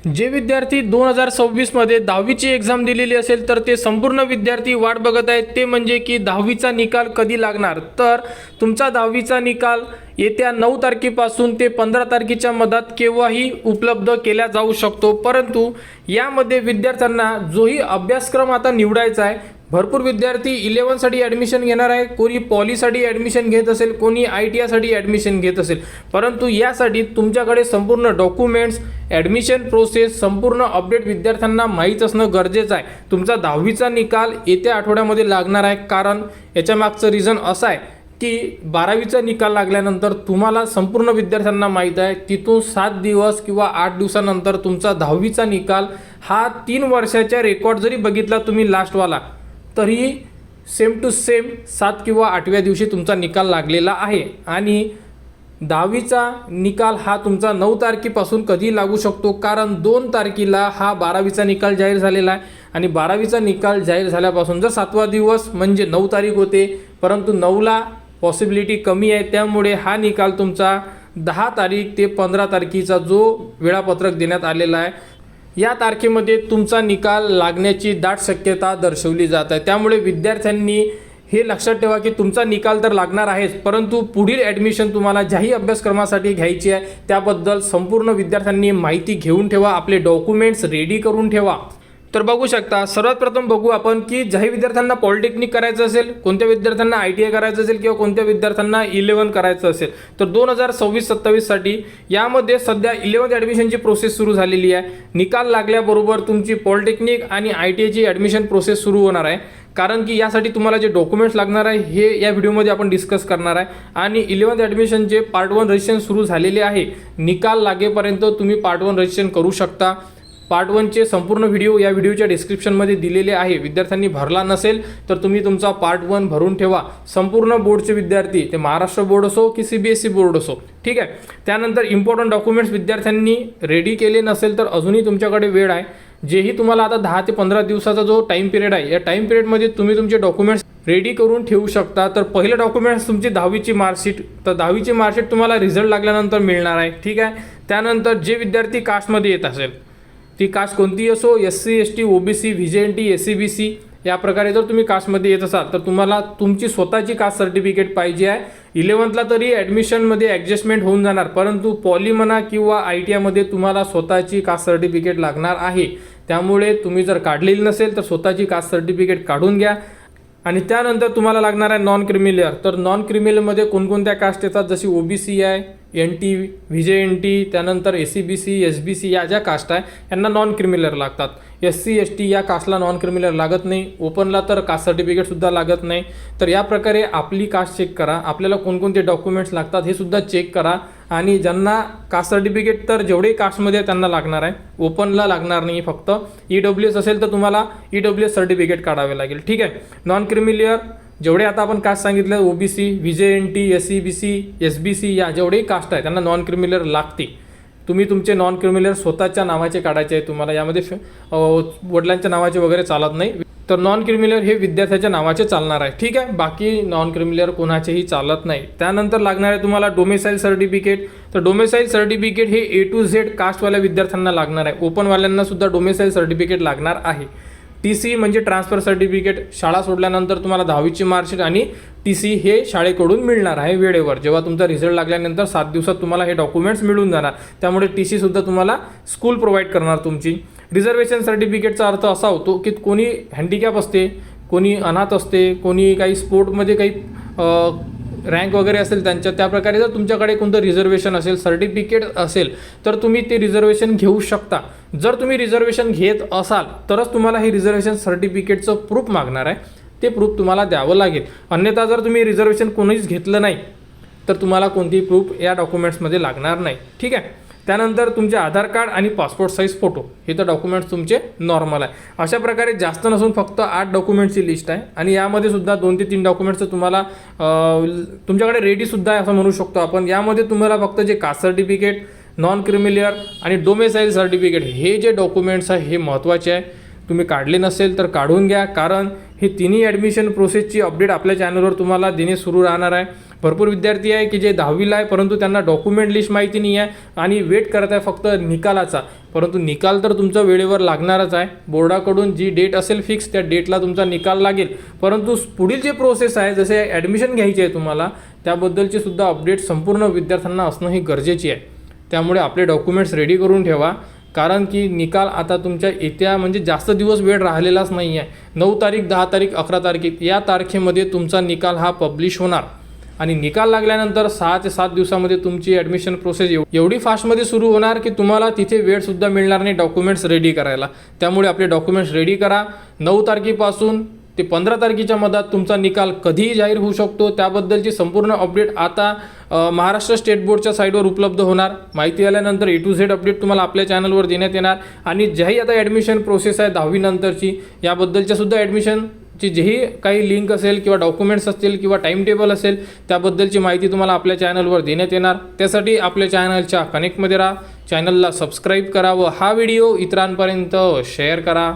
जे विद्यार्थी 2026 मध्ये 10वीची एक्झाम दिलेली असेल तर ते संपूर्ण विद्यार्थी वाट बघत आहेत, ते म्हणजे की 10वीचा निकाल कधी लागणार। तर तुमचा 10वीचा निकाल येत्या 9 तारखेपासून ते 15 तारखेच्या मधात केव्हाही उपलब्ध केला जाऊ शकतो। परंतु यामध्ये विद्यार्थ्यांना जोही अभ्यासक्रम आता निवडायचा आहे, भरपूर विद्यार्थी 11 साठी ॲडमिशन घेणार आहे, कोणी पॉलीसाठी ॲडमिशन घेत असेल, कोणी ITI साठी ॲडमिशन घेत असेल। परंतु यासाठी तुमच्याकडे संपूर्ण डॉक्युमेंट्स, ॲडमिशन प्रोसेस संपूर्ण अपडेट विद्यार्थ्यांना माहीत असणं गरजेचं आहे। तुमचा 10वीचा निकाल येत्या आठवड्यामध्ये लागणार आहे, कारण याच्या मागचं रिझन असं आहे की 12वीचा निकाल लागल्यानंतर तुम्हाला संपूर्ण विद्यार्थ्यांना माहीत आहे तिथून 7 दिवस किंवा 8 दिवसानंतर तुमचा 10वीचा निकाल हा 3 वर्षाच्या रेकॉर्ड जरी बघितला तुम्ही लास्टवाला, तरी सेम टू सेम 7 किंवा 8व्या दिवशी तुमचा निकाल लागलेला आहे। आणि 10वीचा निकाल हा तुमचा 9 तारखेपासून कधी लागू शकतो, कारण 2 तारखेला हा 12वीचा निकाल जाहीर झालेला आहे आणि 12वीचा निकाल जाहीर झाल्यापासून जर 7वा दिवस म्हणजे 9 तारीख होते, परंतु 9ला पॉसिबिलिटी कमी आहे, त्यामुळे हा निकाल तुमचा 10 तारीख ते 15 तारखेचा जो वेळापत्रक देण्यात आलेला आहे, या तारखेमध्ये तुमचा निकाल लागण्याची दाट शक्यता दर्शवली जात आहे। त्यामुळे विद्यार्थ्यांनी हे लक्षात ठेवा की तुमचा निकाल तर लागणार आहेच, परंतु पुढील ॲडमिशन तुम्हाला ज्याही अभ्यासक्रमासाठी घ्यायची आहे त्याबद्दल संपूर्ण विद्यार्थ्यांनी माहिती घेऊन ठेवा, आपले डॉक्युमेंट्स रेडी करून ठेवा। तर बघू शकता, सर्वात प्रथम बघू आपण की ज्याही विद्यार्थ्यांना पॉलिटेक्निक करायचं असेल, कोणत्या विद्यार्थ्यांना ITI करायचं असेल किंवा कोणत्या विद्यार्थ्यांना 11 करायचं असेल, तर 2026-27 साठी यामध्ये सध्या 11th ॲडमिशनची प्रोसेस सुरू झालेली आहे। निकाल लागल्याबरोबर तुमची पॉलिटेक्निक आणि ITIची ॲडमिशन प्रोसेस सुरू होणार आहे, कारण की यासाठी तुम्हाला जे डॉक्युमेंट्स लागणार आहे हे या व्हिडिओमध्ये आपण डिस्कस करणार आहे। आणि 11th ॲडमिशनचे पार्ट 1 रजिस्ट्रेशन सुरू झालेले आहे, निकाल लागेपर्यंत तुम्ही पार्ट 1 रजिस्ट्रेशन करू शकता। पार्ट 1चे संपूर्ण व्हिडिओ या व्हिडिओच्या डिस्क्रिप्शनमध्ये दिलेले आहे, विद्यार्थ्यांनी भरला नसेल तर तुम्ही तुमचा पार्ट 1 भरून ठेवा। संपूर्ण बोर्डचे विद्यार्थी, ते महाराष्ट्र बोर्ड असो की CBSE बोर्ड असो, ठीक आहे। त्यानंतर इम्पॉर्टंट डॉक्युमेंट्स विद्यार्थ्यांनी रेडी केले नसेल तर अजूनही तुमच्याकडे वेळ आहे। जेही तुम्हाला आता 10 ते 15 दिवसाचा जो टाईम पिरियड आहे, या टाईम पिरियडमध्ये तुम्ही तुमचे डॉक्युमेंट्स रेडी करून ठेवू शकता। तर पहिलं डॉक्युमेंट्स तुमची 10वीची मार्कशीट, तर 10वीची मार्कशीट तुम्हाला रिझल्ट लागल्यानंतर मिळणार आहे, ठीक आहे। त्यानंतर जे विद्यार्थी कास्टमध्ये येत असेल, ती कास्ट कोणतीही असो, SC ST OBC VJNT SCBC, या प्रकारे जर तुम्ही कास्टमध्ये येत असाल तर तुम्हाला तुमची स्वतःची कास्ट सर्टिफिकेट पाहिजे आहे। 11thला तरी ॲडमिशनमध्ये ॲडजस्टमेंट होऊन जाणार, परंतु पॉली म्हणा किंवा ITI मध्ये तुम्हाला स्वतःची कास्ट सर्टिफिकेट लागणार आहे। त्यामुळे तुम्ही जर काढलेली नसेल तर स्वतःची कास्ट सर्टिफिकेट काढून घ्या। आणि त्यानंतर तुम्हाला लागणार आहे नॉन क्रिमिलियर। तर नॉन क्रिमिलियरमध्ये कोणकोणत्या कास्ट येतात, जशी OBC आहे, NT VJNT, त्यानंतर SCBC SBC या ज्या कास्ट आहे यांना नॉन क्रिमिलियर लागतात। SC ST या कास्टला नॉन क्रिमिलियर लागत नाही, ओपनला तर कास्ट सर्टिफिकेटसुद्धा लागत नाही। तर या प्रकारे आपली कास्ट चेक करा, आपल्याला कोणकोणते डॉक्युमेंट्स लागतात हे सुद्धा चेक करा। आणि ज्यांना कास्ट सर्टिफिकेट तर जेवढे कास्टमध्ये त्यांना लागणार आहे, ओपनला लागणार नाही, फक्त EWS असेल तर तुम्हाला EWS सर्टिफिकेट काढावे लागेल, ठीक आहे। नॉन क्रिमिलियर जेवढे आता आपण कास्ट सांगितलं, OBC VJNT SCBC SBC या जेवढेही कास्ट आहे त्यांना नॉन क्रिमिलियर लागते। तुम्ही तुमचे नॉन क्रिमिलियर स्वतःच्या नावाचे काढायचे आहे, तुम्हाला यामध्ये वडिलांच्या नावाचे वगैरे चालत नाही। तर नॉन क्रिमिलियर हे विद्यार्थ्याच्या नावाचे चालणार आहे, ठीक आहे। बाकी नॉन क्रिमिलियर कोणाचेही चालत नाही। त्यानंतर लागणार आहे तुम्हाला डोमेसाईल सर्टिफिकेट। तर डोमेसाईल सर्टिफिकेट हे A to Z कास्टवाल्या विद्यार्थ्यांना लागणार आहे, ओपनवाल्यांना सुद्धा डोमेसाईल सर्टिफिकेट लागणार आहे। TC म्हणजे ट्रान्सफर सर्टिफिकेट, शाळा सोडल्यानंतर तुम्हाला 10वीची मार्कशीट आणि TC हे शाळेकडून मिळणार आहे वेळेवर। जेव्हा तुमचा रिझल्ट लागल्यानंतर 7 दिवसात तुम्हाला हे डॉक्युमेंट्स मिळून जाणार, त्यामुळे TC सुद्धा तुम्हाला स्कूल प्रोव्हाइड करणार तुमची। रिझर्वेशन सर्टिफिकेटचा अर्थ असा होतो की कोणी हँडिकॅप असते, कोणी अनाथ असते, कोणी काही स्पोर्टमध्ये काही रँक वगैरे असेल त्यांच्या, त्या प्रकारे जर तुमच्याकडे कोणतं रिझर्वेशन असेल, सर्टिफिकेट असेल, तर तुम्ही ते रिझर्वेशन घेऊ शकता। जर तुम्ही रिझर्वेशन घेत असाल तरच तुम्हाला हे रिझर्वेशन सर्टिफिकेटचं प्रूफ मागणार आहे, ते प्रूफ तुम्हाला द्यावं लागेल। अन्यथा जर तुम्ही रिझर्वेशन कोणीच घेतलं नाही तर तुम्हाला कोणतीही प्रूफ या डॉक्युमेंट्समध्ये लागणार नाही, ठीक आहे। त्यानंतर तुमचे आधार कार्ड आणि पासपोर्ट साईज फोटो हे तर डॉक्युमेंट्स तुमचे नॉर्मल आहे। अशा प्रकारे जास्त नसून फक्त 8 डॉक्युमेंट्सची लिस्ट आहे आणि यामध्ये सुद्धा 2 ते 3 डॉक्युमेंट्स तुम्हाला तुमच्याकडे रेडीसुद्धा आहे असं म्हणू शकतो आपण। यामध्ये तुम्हाला फक्त जे कास्ट सर्टिफिकेट, नॉन क्रिमिलियर आणि डोमेसाईल सर्टिफिकेट हे जे डॉक्युमेंट्स आहे हे महत्त्वाचे आहे। तुम्ही काढले नसेल तर काढून घ्या, कारण हे तिन्ही ॲडमिशन प्रोसेसची अपडेट आपल्या चॅनलवर तुम्हाला देणे सुरू राहणार आहे। भरपूर विद्यार्थी आहे की जे 10वीला आहे परंतु त्यांना डॉक्युमेंट लिस्ट माहिती नाही आहे आणि वेट करत आहे फक्त निकालाचा. परंतु निकाल तर तुमचा वेळेवर लागणारच आहे. बोर्डाकडून जी डेट असेल फिक्स त्या डेटला तुमचा निकाल लागेल. परंतु पुढील जे प्रोसेस आहे जसे ॲडमिशन घ्यायची आहे तुम्हाला त्याबद्दलची सुद्धा अपडेट संपूर्ण विद्यार्थ्यांना असणं ही गरजेची आहे. त्यामुळे आपले डॉक्युमेंट्स रेडी करून ठेवा, कारण की निकाल आता तुमच्या येत्या म्हणजे जास्त दिवस वेळ राहिलेलाच नाही आहे. 9 तारीख 10 तारीख 11 तारखेत या तारखेमध्ये तुमचा निकाल हा पब्लिश होणार आणि निकाल लागल्यानंतर 6 ते 7 दिवसामध्ये तुमची ॲडमिशन प्रोसेस एवढी फास्टमध्ये सुरू होणार की तुम्हाला तिथे वेळसुद्धा मिळणार नाही डॉक्युमेंट्स रेडी करायला. त्यामुळे आपले डॉक्युमेंट्स रेडी करा. 9 तारखेपासून ते 15 तारखेच्या मधात तुमचा निकाल कधीही जाहीर होऊ शकतो. त्याबद्दलची संपूर्ण अपडेट आता महाराष्ट्र स्टेट बोर्डच्या साईटवर उपलब्ध होणार. माहिती आल्यानंतर A to Z अपडेट तुम्हाला आपल्या चॅनलवर देण्यात येणार. आणि ज्याही आता ॲडमिशन प्रोसेस आहे 10वी नंतरची याबद्दलच्या सुद्धा ॲडमिशनची जेही काही लिंक असेल किंवा डॉक्युमेंट्स असतील किंवा टाईम टेबल असेल त्याबद्दलची माहिती तुम्हाला आपल्या चॅनलवर देण्यात येणार. त्यासाठी आपल्या चॅनलच्या कनेक्टमध्ये राहा, चॅनलला सबस्क्राईब करा व हा व्हिडिओ इतरांपर्यंत शेअर करा.